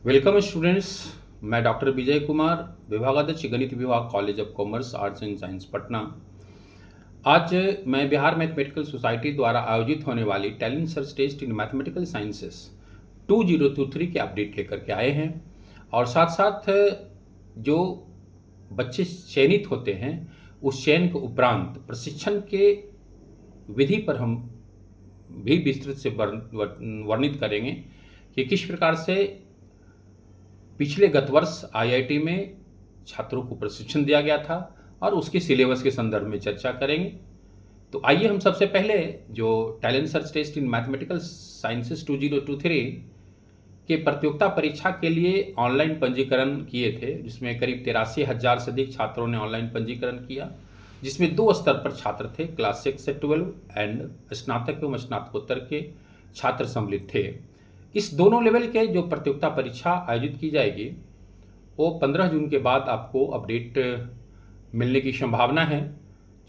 Welcome students. मैं doctor Vijay Kumar, विभागाध्यक्ष गणित विभाग, college of commerce, arts and science, Patna. आज मैं बिहार मैथमेटिकल सोसाइटी द्वारा आयोजित होने वाली talent search test in mathematical sciences 2023 के अपडेट लेकर के आए हैं। और साथ साथ जो बच्चे चयनित होते हैं उस चयन के उपरांत प्रशिक्षण के विधि पर हम भी विस्तृत से वर्णित करेंगे कि किस प्रकार से पिछले गत वर्ष आईआईटी में छात्रों को प्रशिक्षण दिया गया था और उसके सिलेबस के संदर्भ में चर्चा करेंगे। तो आइए हम सबसे पहले जो talent search test in mathematical sciences 2023 के प्रतियोगिता परीक्षा के लिए ऑनलाइन पंजीकरण किए थे, जिसमें करीब 83,000 से अधिक छात्रों ने ऑनलाइन पंजीकरण किया, जिसमें 2 स्तर पर छात्र थे, क्लास 6 से 12 एंड स्नातक एवं स्नातकोत्तर के छात्र सम्मिलित थे। इस दोनों लेवल के जो प्रतियोगिता परीक्षा आयोजित की जाएगी वो 15 जून के बाद आपको अपडेट मिलने की संभावना है,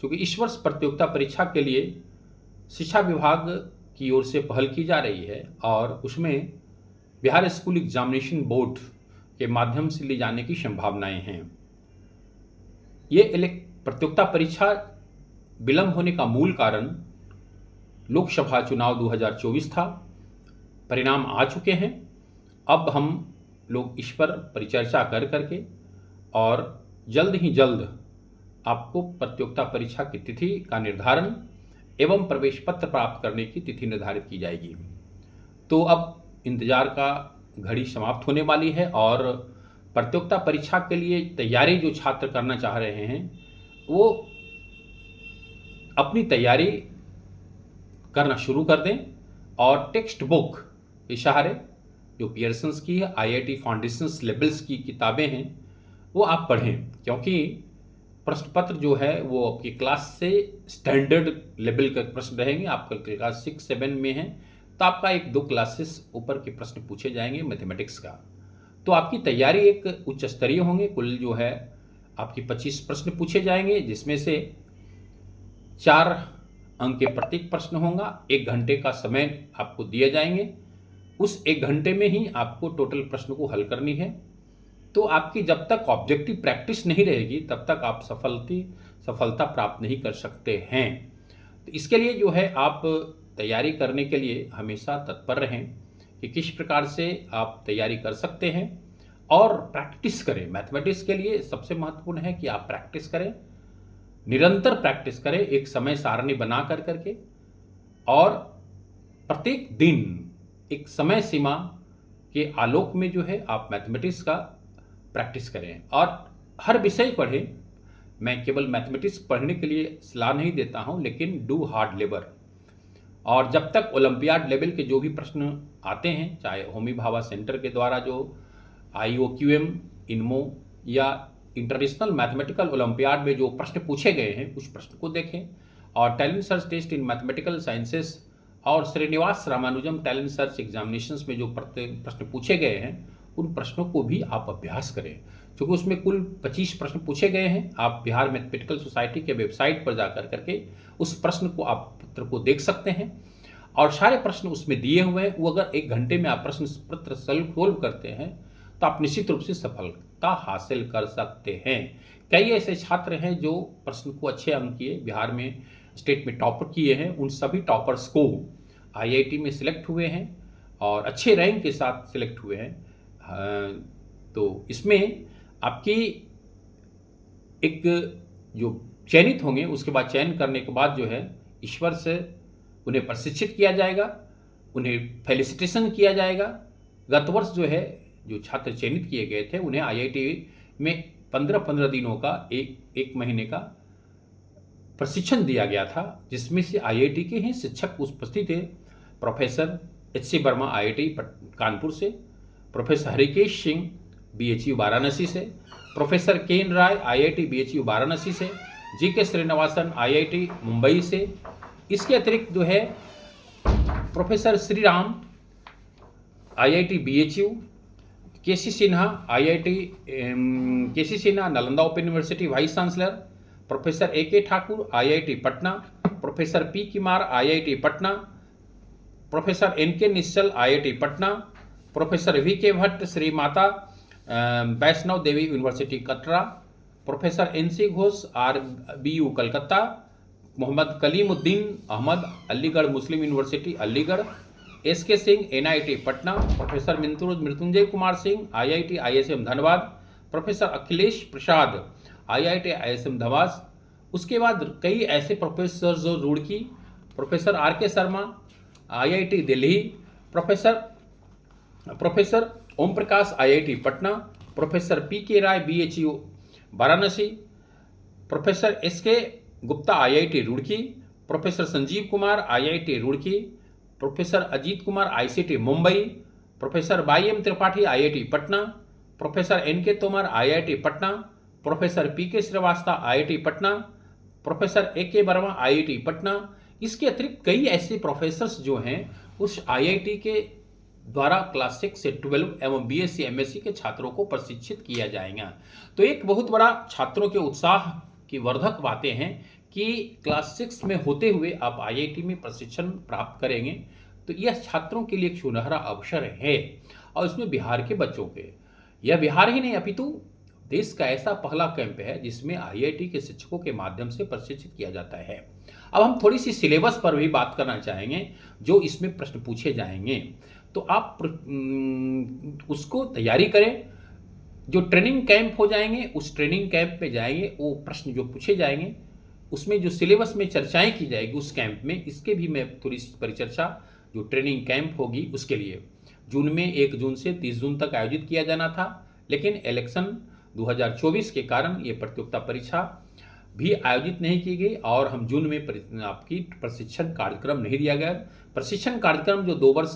क्योंकि इस वर्ष प्रतियोगिता परीक्षा के लिए शिक्षा विभाग की ओर से पहल की जा रही है और उसमें बिहार स्कूल एग्जामिनेशन बोर्ड के माध्यम से ले जाने की संभावनाएं हैं। ये प्रतियोगिता परीक्षा विलंब होने का मूल कारण लोकसभा चुनाव 2024 था। परिणाम आ चुके हैं। अब हम लोग इस पर परिचर्चा कर करके और जल्द ही जल्द आपको प्रतियोगिता परीक्षा की तिथि का निर्धारण एवं प्रवेश पत्र प्राप्त करने की तिथि निर्धारित की जाएगी। तो अब इंतजार का घड़ी समाप्त होने वाली है और प्रतियोगिता परीक्षा के लिए तैयारी जो छात्र करना चाह रहे हैं वो अपनी तैयारी करना शुरू कर दें और टेक्स्ट बुक इशारे जो पियर्सन्स की है, आईआईटी फाउंडेशंस लेवल्स की किताबें हैं वो आप पढ़ें, क्योंकि प्रश्न पत्र जो है वो आपकी क्लास से स्टैंडर्ड लेवल का प्रश्न रहेंगे। आपका क्लास 6-7 में है तो आपका 1-2 क्लासेस ऊपर के प्रश्न पूछे जाएंगे मैथमेटिक्स का। तो आपकी तैयारी एक उच्च स्तरीय होंगे। कुल जो है आपकी 25 प्रश्न पूछे जाएंगे, जिसमें से 4 अंक के प्रत्येक प्रश्न होगा। 1 घंटे का समय आपको दिए जाएंगे। उस 1 घंटे में ही आपको टोटल प्रश्न को हल करनी है। तो आपकी जब तक ऑब्जेक्टिव प्रैक्टिस नहीं रहेगी तब तक आप सफलता प्राप्त नहीं कर सकते हैं। तो इसके लिए जो है आप तैयारी करने के लिए हमेशा तत्पर रहें कि किस प्रकार से आप तैयारी कर सकते हैं और प्रैक्टिस करें। मैथमेटिक्स के लिए सबसे महत्वपूर्ण है कि आप प्रैक्टिस करें, निरंतर प्रैक्टिस करें, एक समय सारणी बना कर करके और प्रत्येक दिन एक समय सीमा के आलोक में जो है आप मैथमेटिक्स का प्रैक्टिस करें और हर विषय पढ़ें। मैं केवल मैथमेटिक्स पढ़ने के लिए सलाह नहीं देता हूं, लेकिन डू हार्ड लेबर। और जब तक ओलंपियाड लेवल के जो भी प्रश्न आते हैं, चाहे होमी भाभा सेंटर के द्वारा जो IOQM, इनमो या इंटरनेशनल मैथमेटिकल ओलंपियाड में जो प्रश्न पूछे गए हैं उस प्रश्न को देखें। और talent search test in mathematical sciences और Srinivas Ramanujam talent search examinations में जो प्रश्न पूछे गए हैं उन प्रश्नों को भी आप अभ्यास करें, क्योंकि उसमें कुल 25 प्रश्न पूछे गए हैं। आप बिहार मैथमेटिकल सोसाइटी के वेबसाइट पर जाकर करके उस प्रश्न को आप पत्र को देख सकते हैं और सारे प्रश्न उसमें दिए हुए हैं। वो अगर 1 घंटे में आप प्रश्न पत्र सोल्व करते हैं तो आप निश्चित रूप से सफलता हासिल कर सकते हैं। कई ऐसे छात्र हैं जो प्रश्न को अच्छे अंक किए, बिहार में स्टेट में टॉपर किए हैं। उन सभी टॉपर्स को आईआईटी में सिलेक्ट हुए हैं और अच्छे रैंक के साथ सिलेक्ट हुए हैं। तो इसमें आपकी एक जो चयनित होंगे उसके बाद चयन करने के बाद जो है ईश्वर से उन्हें प्रशिक्षित किया जाएगा, उन्हें फेलिसिटेशन किया जाएगा। गत वर्ष जो है जो छात्र चयनित किए गए थे उन्हें आईआईटी में 15-15 दिनों का एक महीने का प्रशिक्षण दिया गया था, जिसमें से आईआईटी के ही शिक्षक उपस्थित थे। Professor HC Verma IIT Kanpur से, प्रोफेसर हरिकेश सिंह BHU वाराणसी से, प्रोफेसर केन राय IIT BHU वाराणसी से, GK श्रीनिवासन IIT मुंबई से। इसके अतिरिक्त जो है professor Shriram IIT BHU, KC Sinha Nalanda open university vice chancellor, professor AK Thakur IIT Patna, professor P Kumar IIT Patna, professor NK Nishchal IIT Patna, professor V K Bhatt, Shri Mata Vaishnav Devi university Katra, professor N C Ghosh, RBU Calcutta, Mohammad Kaleemuddin Ahmad, Aligarh Muslim university Aligarh, SK Singh, NIT Patna, professor Mrityunjay Kumar Singh, IIT ISM Dhanbad, professor Akhilesh Prasad, IIT ISM Dhanbad. उसके बाद कई ऐसे professor जो Roorkee, professor RK Sharma, IIT Delhi, professor Om Prakash, IIT Patna, professor PK Rai, BHU Varanasi, professor SK Gupta, IIT Roorkee, professor Sanjeev Kumar, IIT Roorkee, professor Ajit Kumar, ICT Mumbai, professor YM Tripathi, IIT Patna, professor NK Tomar, IIT Patna, professor PK Srivastava, IIT Patna, professor AK Verma, IIT Patna. इसके अतिरिक्त कई ऐसे professors जो हैं उस IIT के द्वारा क्लास 6 से 12 एवं BSc MSc के छात्रों को प्रशिक्षित किया जाएगा। तो एक बहुत बड़ा छात्रों के उत्साह की वर्धक बातें हैं कि क्लास 6 में होते हुए आप IIT में प्रशिक्षण प्राप्त करेंगे, तो यह छात्रों के लिए एक सुनहरा अवसर है। और इसमें बिहार के बच्चों के, यह बिहार ही नहीं अपितु देश का ऐसा पहला कैंप है जिसमें IIT के शिक्षकों के माध्यम से प्रशिक्षित किया जाता है। अब हम थोड़ी सी सिलेबस पर भी बात करना चाहेंगे जो इसमें प्रश्न पूछे जाएंगे, तो आप उसको तैयारी करें। जो ट्रेनिंग कैंप हो जाएंगे उस ट्रेनिंग कैंप में जाएंगे, वो प्रश्न जो पूछे जाएंगे उसमें जो सिलेबस में चर्चाएं की जाएगी उस कैंप में, इसके भी मैं थोड़ी सी परिचर्चा जो ट्रेनिंग कैंप होगी उसके लिए जून में 1 जून से 30 जून तक आयोजित किया जाना था, लेकिन इलेक्शन 2024 के कारण ये प्रतियोगिता परीक्षा भी आयोजित नहीं की गई और हम जून में आपकी प्रशिक्षण कार्यक्रम नहीं दिया गया। प्रशिक्षण कार्यक्रम जो 2 वर्ष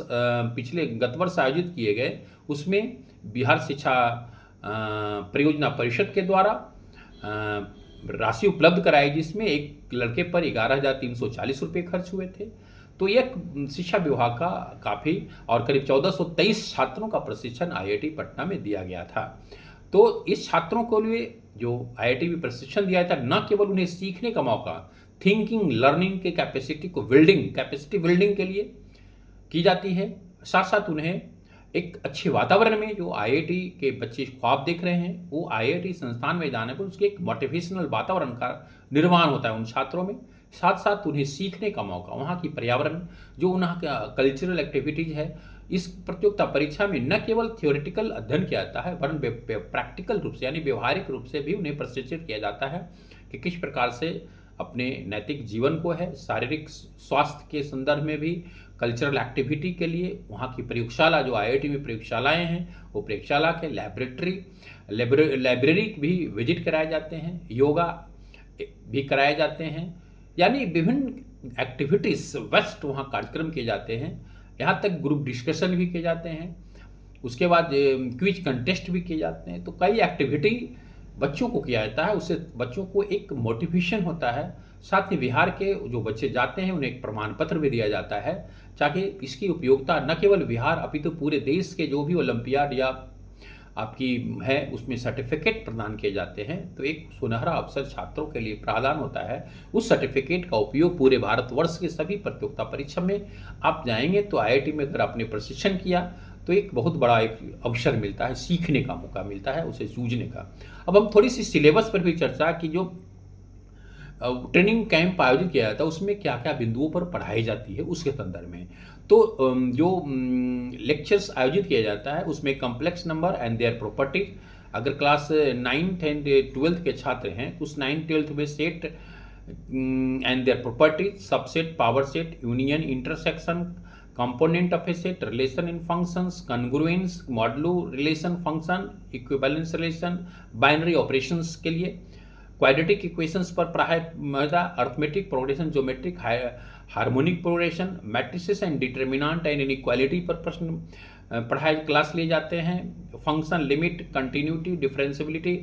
पिछले गत वर्ष आयोजित किए गए उसमें बिहार शिक्षा परियोजना परिषद के द्वारा राशि उपलब्ध कराई, जिसमें एक लड़के पर 11,340 रुपये खर्च हुए थे। तो एक शिक्षा विभाग का काफ़ी और करीब 1423 छात्रों का प्रशिक्षण IIT पटना में दिया गया था। तो इस छात्रों को लिए जो IIT में प्रशिक्षण दिया था, न केवल उन्हें सीखने का मौका, थिंकिंग लर्निंग के कैपेसिटी बिल्डिंग के लिए की जाती है, साथ साथ उन्हें एक अच्छे वातावरण में जो IIT के बच्चे ख्वाब देख रहे हैं वो IIT संस्थान में जाने पर उसके एक मोटिवेशनल वातावरण का निर्माण होता है उन छात्रों में, साथ साथ उन्हें सीखने का मौका, वहाँ की पर्यावरण जो वहाँ का कल्चरल एक्टिविटीज़ है। इस प्रतियोगिता परीक्षा में न केवल थियोरेटिकल अध्ययन किया जाता है वरन प्रैक्टिकल रूप से यानी व्यवहारिक रूप से भी उन्हें प्रशिक्षित किया जाता है कि किस प्रकार से अपने नैतिक जीवन को है, शारीरिक स्वास्थ्य के संदर्भ में भी, कल्चरल एक्टिविटी के लिए वहाँ की प्रयोगशाला जो IIT में प्रयोगशालाएं हैं वो प्रयोगशाला के लाइब्रेरी भी विजिट कराए जाते हैं, योगा भी कराए जाते हैं, यानी विभिन्न एक्टिविटीज़ वेस्ट वहाँ कार्यक्रम किए जाते हैं। यहाँ तक ग्रुप डिस्कशन भी किए जाते हैं, उसके बाद क्विज कंटेस्ट भी किए जाते हैं। तो कई एक्टिविटी बच्चों को किया जाता है, उससे बच्चों को एक मोटिवेशन होता है। साथ ही बिहार के जो बच्चे जाते हैं उन्हें एक प्रमाण पत्र भी दिया जाता है ताकि इसकी उपयोगिता न केवल बिहार अपितु पूरे देश के जो भी ओलंपियाड या आपकी है उसमें सर्टिफिकेट प्रदान किए जाते हैं। तो एक सुनहरा अवसर छात्रों के लिए प्रदान होता है। उस सर्टिफिकेट का उपयोग पूरे भारतवर्ष के सभी प्रतियोगिता परीक्षा में आप जाएंगे तो IIT में अगर आपने प्रशिक्षण किया तो एक बहुत बड़ा एक अवसर मिलता है, सीखने का मौका मिलता है, उसे जूझने का। अब हम थोड़ी सी सिलेबस पर भी चर्चा की जो ट्रेनिंग कैंप आयोजित किया जाता है उसमें क्या क्या बिंदुओं पर पढ़ाई जाती है उसके संदर्भ में। तो जो लेक्चर्स आयोजित किया जाता है उसमें complex number and their properties, अगर क्लास 9th एंड 12th के छात्र हैं उस 9th 12th में set and their properties, subset, power set, union, intersection, component of A set, relation in functions, congruence, modulo relation function, equivalence relation, binary operations के लिए, quadratic equations पर पढ़ाई, arithmetic progression, geometric, harmonic progression, matrices and determinant and inequality पर प्रश्न पढ़ाई class लिए जाते हैं। फंक्शन, लिमिट, कंटिन्यूटी, डिफरेंशियबिलिटी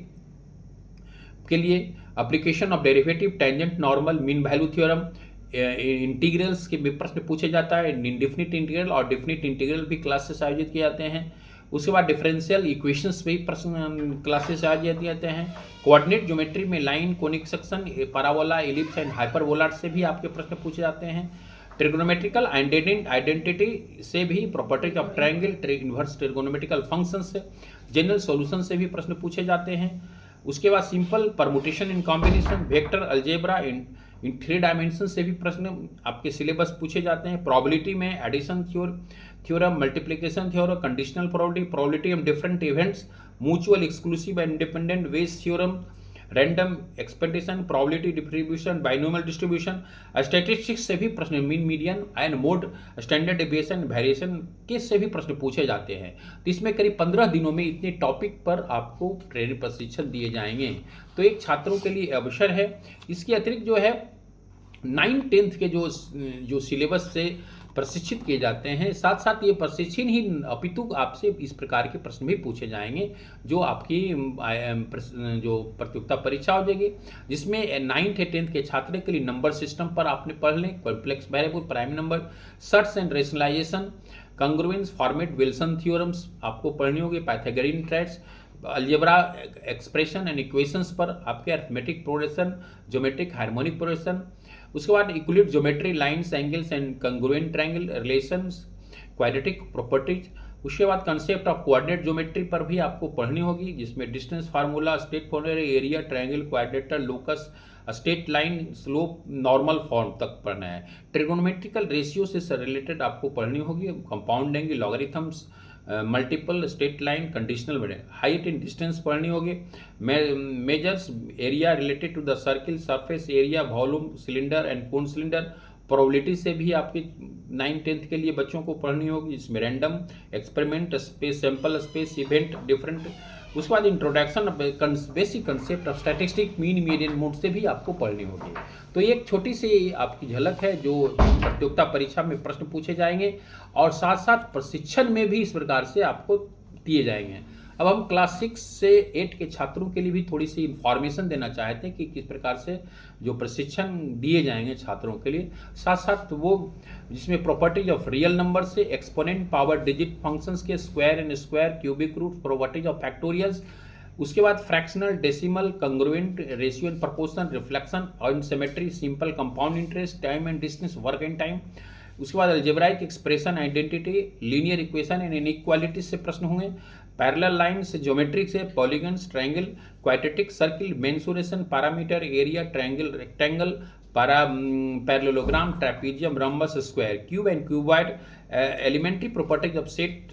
के लिए application of derivative, tangent, normal, mean value theorem, integrals के भी प्रश्न पूछे जाता है। इंडेफिनिट इंटीग्रल और डेफिनिट इंटीग्रल भी क्लासेस आयोजित किए जाते हैं। उसके बाद डिफरेंशियल इक्वेशंस भी प्रश्न क्लासेस आयोजित किए जाते हैं। कोऑर्डिनेट ज्योमेट्री में line, conic section, parabola, ellipse and hyperbola से भी आपके प्रश्न पूछे जाते हैं। ट्रिग्नोमेट्रिकल आइडेंटिटी से भी, properties of triangle, inverse trigonometrical function से, जनरल सॉल्यूशन से भी प्रश्न पूछे जाते हैं। उसके बाद simple permutation in combination, vector algebra in 3 dimension से भी प्रश्न आपके सिलेबस पूछे जाते हैं। प्रोबेबिलिटी में addition theorem, multiplication theorem, conditional probability of different events, mutual exclusive and independent Bayes theorem, random expectation, probability distribution, binomial distribution, statistics से भी प्रश्न, mean median and mode, standard deviation, variation के से भी प्रश्न पूछे जाते हैं। तो इसमें करीब 15 दिनों में इतने टॉपिक पर आपको ट्रेनिंग प्रशिक्षण दिए जाएंगे। तो एक छात्रों के लिए अवसर है। इसके अतिरिक्त जो है 9th-10th के जो सिलेबस से प्रशिक्षित किए जाते हैं, साथ साथ ये प्रशिक्षण ही अपितु आपसे इस प्रकार के प्रश्न भी पूछे जाएंगे जो आपकी जो प्रतियोगिता परीक्षा हो जाएगी, जिसमें 9th या 10th के छात्र के लिए नंबर सिस्टम पर आपने पढ़ लें, complex variable, prime number, surds and rationalization, congruence, Fermat, Wilson theorems आपको पढ़नी होगी, Pythagorean triads, algebra expression and equations पर आपके arithmetic progression, geometric harmonic progression. उसके बाद equilibrium geometry, lines, angles and congruent triangle, relations, quadratic properties. उसके बाद concept of coordinate geometry पर भी आपको पढ़नी होगी, जिसमें distance formula, state formula, area, triangle, क्वाड्रेटर, locus, state line, slope, normal form तक पढ़ना है। ट्रिगोनोमेट्रिकल रेशियो से रिलेटेड आपको पढ़नी होगी, compound angle, logarithms, multiple, state line, conditional, height and distance पढ़नी होगी। Measures area related to the circle, surface area, volume, cylinder and cone cylinder. Probability से भी आपके 9th-10th के लिए बच्चों को पढ़नी होगी, इसमें random, experiment, space, sample space, event, different. उसके बाद introduction basic concept of statistic, mean median mode से भी आपको पढ़नी होगी। तो ये एक छोटी सी आपकी झलक है जो प्रतियोगिता परीक्षा में प्रश्न पूछे जाएंगे और साथ साथ प्रशिक्षण में भी इस प्रकार से आपको दिए जाएंगे। अब हम क्लास 6 से 8 के छात्रों के लिए भी थोड़ी सी इन्फॉर्मेशन देना चाहते हैं कि किस प्रकार से जो प्रशिक्षण दिए जाएंगे छात्रों के लिए, साथ साथ वो जिसमें प्रॉपर्टीज ऑफ रियल नंबर से, एक्सपोनेंट, पावर डिजिट फंक्शंस के, square and square, cubic root, properties of factorials. उसके बाद fractional, decimal, congruent, ratio and proportion, reflection और symmetry, simple, compound interest, time and distance, work and time. उसके बाद algebraic expression, identity, linear equation and inequality से प्रश्न होंगे। Parallel line से, geometric से, polygons, triangle, quadratic, circle, mensuration, perimeter, area, triangle, rectangle, parallelogram, trapezium, rhombus, square, cube and cuboid, elementary properties of set,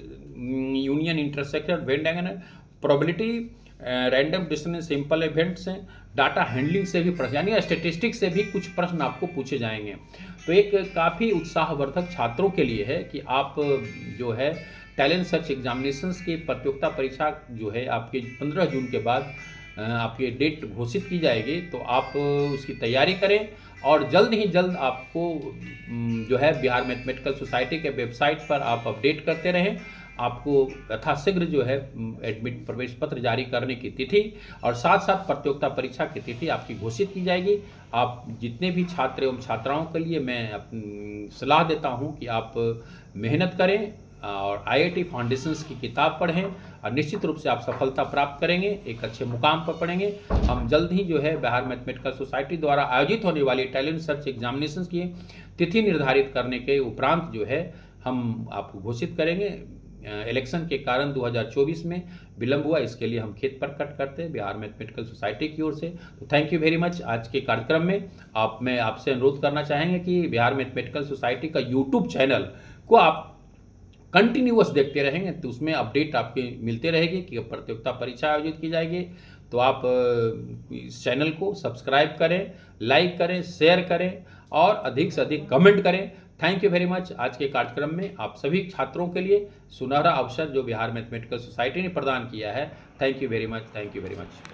union, intersection, Venn diagonal, probability, random distance, simple events हैं, data handling से भी प्रश्न, यानी statistics से भी कुछ प्रश्न आपको पूछे जाएंगे। तो एक काफ़ी उत्साहवर्धक छात्रों के लिए है कि आप जो है टैलेंट सर्च एग्जामिनेशंस की प्रतियोगिता परीक्षा जो है आपके 15 जून के बाद आपकी डेट घोषित की जाएगी, तो आप उसकी तैयारी करें और जल्द ही जल्द आपको जो है बिहार मैथमेटिकल सोसाइटी के वेबसाइट पर आप अपडेट करते रहें। आपको यथाशीघ्र जो है एडमिट प्रवेश पत्र जारी करने की तिथि और साथ साथ प्रतियोगिता परीक्षा की तिथि आपकी घोषित की जाएगी। आप जितने भी छात्र एवं छात्राओं के लिए मैं सलाह देता हूं कि आप मेहनत करें और IIT फाउंडेशंस की किताब पढ़ें और निश्चित रूप से आप सफलता प्राप्त करेंगे, एक अच्छे मुकाम पर पढ़ेंगे। हम जल्द ही जो है बिहार मैथमेटिकल सोसाइटी द्वारा आयोजित होने वाली टैलेंट सर्च एग्जामिनेशंस की तिथि निर्धारित करने के उपरांत जो है हम आपको घोषित करेंगे। इलेक्शन के कारण 2024 में विलंब हुआ, इसके लिए हम खेद प्रकट करते हैं बिहार मैथमेटिकल सोसाइटी की ओर से। तो थैंक यू वेरी मच। आज के कार्यक्रम में मैं आपसे अनुरोध करना चाहेंगे कि बिहार मैथमेटिकल सोसाइटी का यूट्यूब चैनल को आप कंटिन्यूअस देखते रहेंगे तो उसमें अपडेट आपके मिलते रहेगी कि प्रतियोगिता परीक्षा आयोजित की जाएगी। तो आप इस चैनल को सब्सक्राइब करें, लाइक करें, शेयर करें और अधिक से अधिक कमेंट करें। Thank you very much. आज के कार्यक्रम में आप सभी छात्रों के लिए सुनहरा अवसर जो बिहार मैथमेटिकल सोसाइटी ने प्रदान किया है। Thank you very much. Thank you very much.